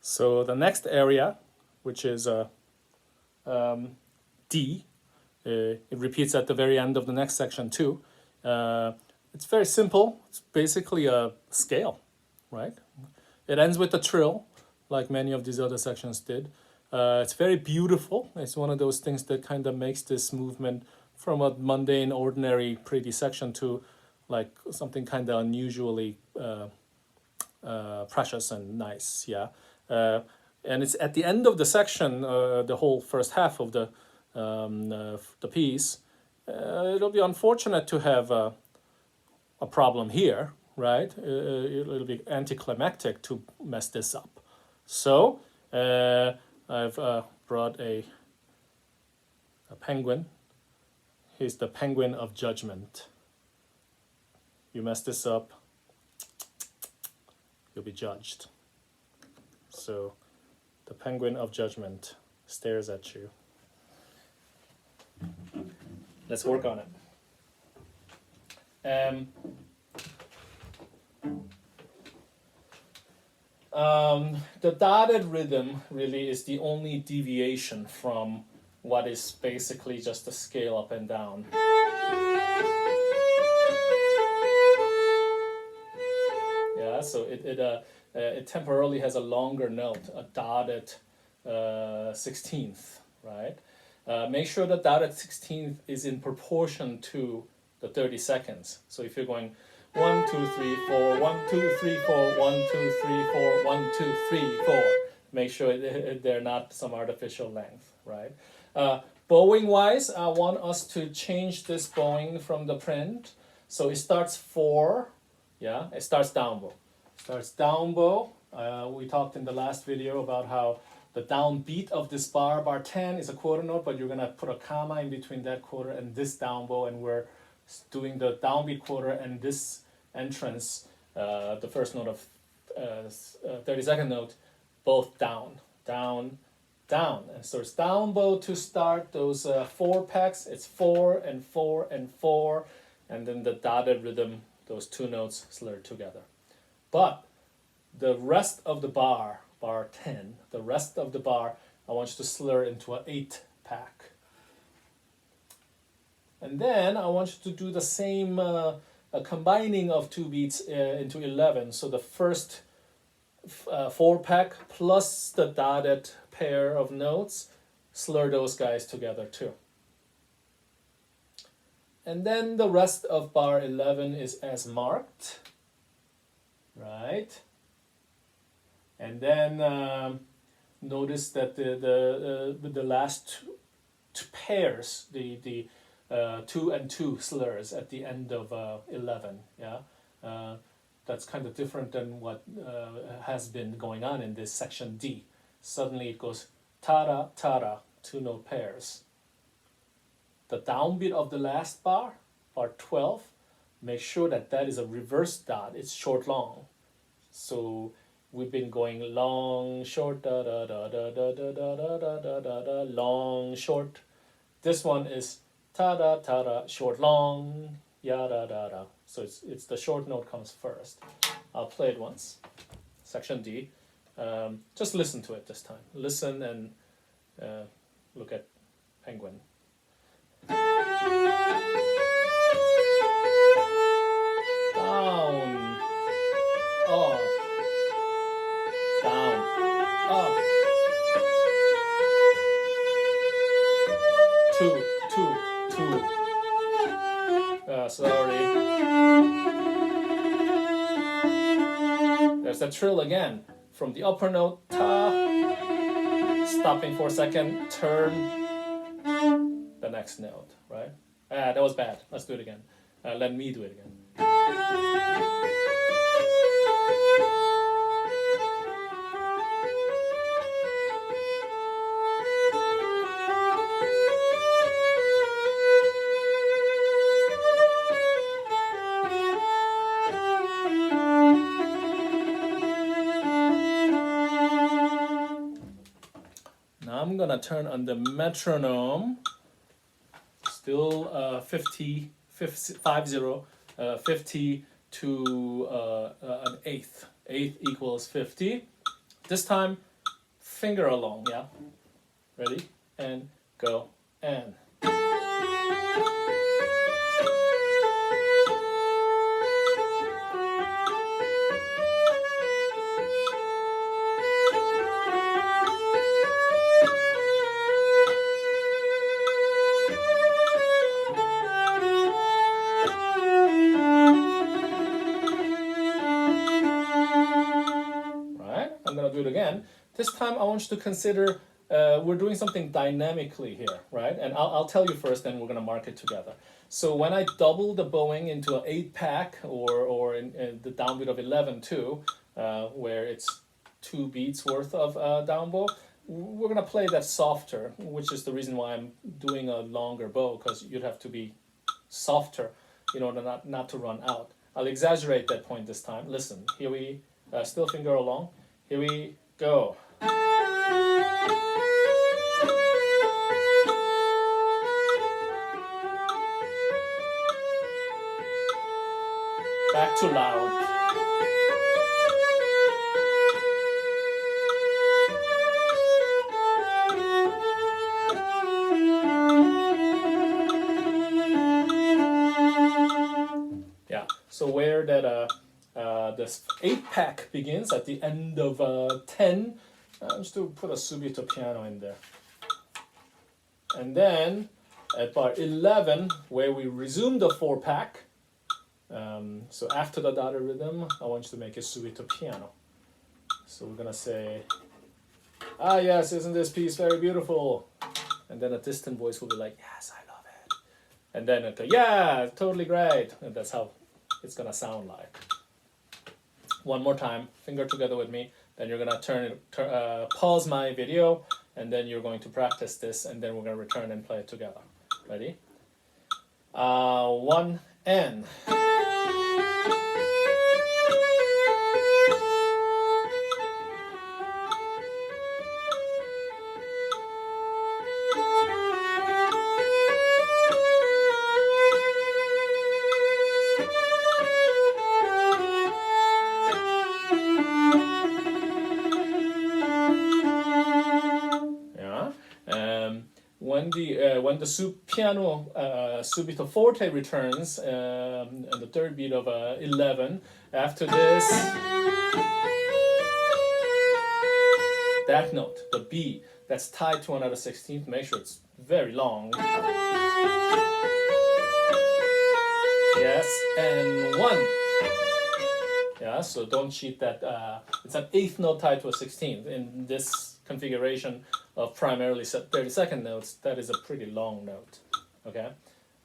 So the next area, which is D, it repeats at the very end of the next section too. It's very simple. It's basically a scale, right? It ends with a trill, like many of these other sections did. It's very beautiful. It's one of those things that kind of makes this movement from a mundane, ordinary, pretty section to like something kind of unusually precious and nice, yeah. And it's at the end of the section, the whole first half of the piece. It'll be unfortunate to have a problem here, right? It'll be anticlimactic to mess this up. So I've brought a penguin. He's the penguin of judgment. You mess this up, you'll be judged. So the penguin of judgment stares at you. Let's work on it. The dotted rhythm really is the only deviation from what is basically just a scale up and down. Yeah, so it temporarily has a longer note, a dotted 16th, right? Make sure the dotted 16th is in proportion to the 30 seconds. So if you're going 1, 2, 3, 4, 1, 2, 3, 4, 1, 2, 3, 4, 1, 2, 3, 4. Make sure they're not some artificial length, right? Bowing wise, I want us to change this bowing from the print. So it starts 4, yeah, it starts down bow. Starts down bow. We talked in the last video about how the downbeat of this bar 10, is a quarter note, but you're gonna put a comma in between that quarter and this down bow, and we're doing the downbeat quarter and this entrance, the first note of 32nd note, both down, down, down. And so it's down bow to start those 4 pecks. It's 4 and 4 and 4, and then the dotted rhythm, those 2 notes slurred together. But the rest of the bar 10, the rest of the bar, I want you to slur into an 8 pack. And then I want you to do the same combining of 2 beats into 11. So the first 4 pack plus the dotted pair of notes, slur those guys together too. And then the rest of bar 11 is as marked, right? And then notice that the last 2 pairs, the 2 and 2 slurs at the end of 11, yeah? That's kind of different than what has been going on in this section D. Suddenly it goes ta-da, ta-da, 2 note pairs. The downbeat of the last bar 12, make sure that that is a reverse dot. It's short long. So we've been going long, short, da da da da da da da da da da da da, long, short. This one is ta da ta da, short, long, ya da da da. So it's the short note comes first. I'll play it once. Section D. Just listen to it this time. Listen and look at penguin. Down, up, down, up. 2, 2, 2. Sorry. There's that trill again. From the upper note, ta, stopping for a second, turn the next note, right? That was bad. Let's do it again. Let me do it again. Now I'm gonna turn on the metronome. Still 50 to an eighth. Eighth equals 50. This time finger along, yeah? Ready? And go, and. I'm gonna do it again. This time I want you to consider we're doing something dynamically here, right? And I'll tell you first, then we're gonna mark it together. So when I double the bowing into an 8-pack or in the downbeat of 11-2, where it's 2 beats worth of down bow, we're gonna play that softer, which is the reason why I'm doing a longer bow, because you'd have to be softer in order not to run out. I'll exaggerate that point this time. Listen, here we still finger along. Here we go. Back to loud. Yeah, so where that this 8-pack begins at the end of 10, just to put a subito piano in there. And then at bar 11, where we resume the 4-pack, so after the dotted rhythm, I want you to make a subito piano. So we're gonna say, ah yes, isn't this piece very beautiful? And then a distant voice will be like, yes, I love it. And then it'll go, yeah, totally great. And that's how it's gonna sound like. One more time, finger together with me. Then you're gonna pause my video, and then you're going to practice this, and then we're gonna return and play it together. Ready? 1 and. When the piano subito forte returns and the third beat of 11, after this, that note, the B, that's tied to another 16th. Make sure it's very long. Yes, and 1. Yeah, so don't cheat that. It's an 8th note tied to a 16th. In this configuration of primarily 32nd notes, that is a pretty long note. Okay,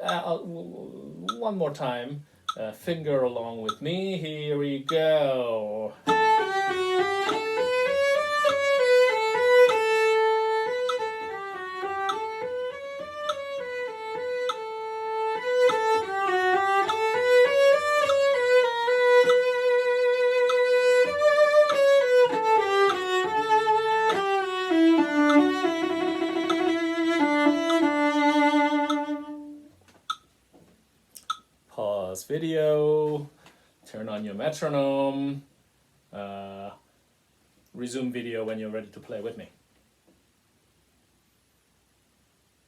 one more time, finger along with me. Here we go. Pause video, turn on your metronome, resume video when you're ready to play with me.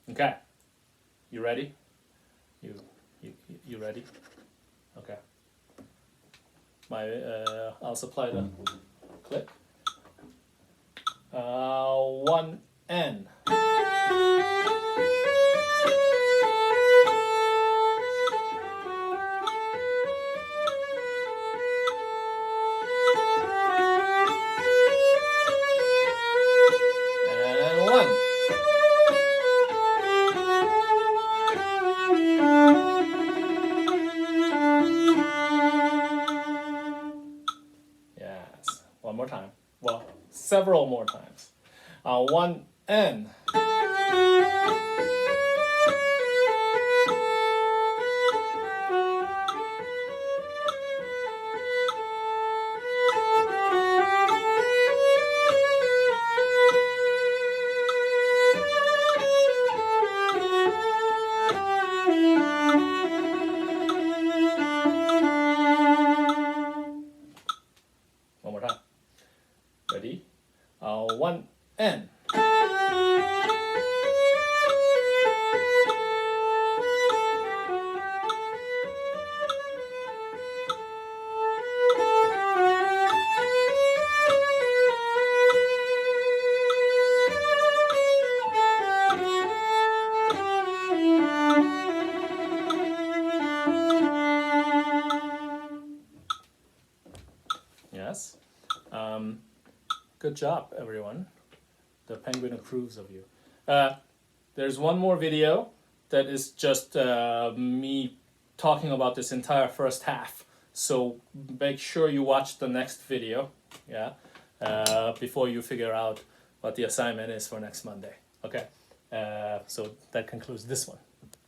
Okay, you ready? You ready? Okay. I'll supply the click. 1 and. One more time. Well, several more times. 1 and. One more time. Ready? 1 N. Yes. Good job, everyone. The penguin approves of you. There's one more video that is just me talking about this entire first half. So make sure you watch the next video, yeah, before you figure out what the assignment is for next Monday. Okay. So that concludes this one.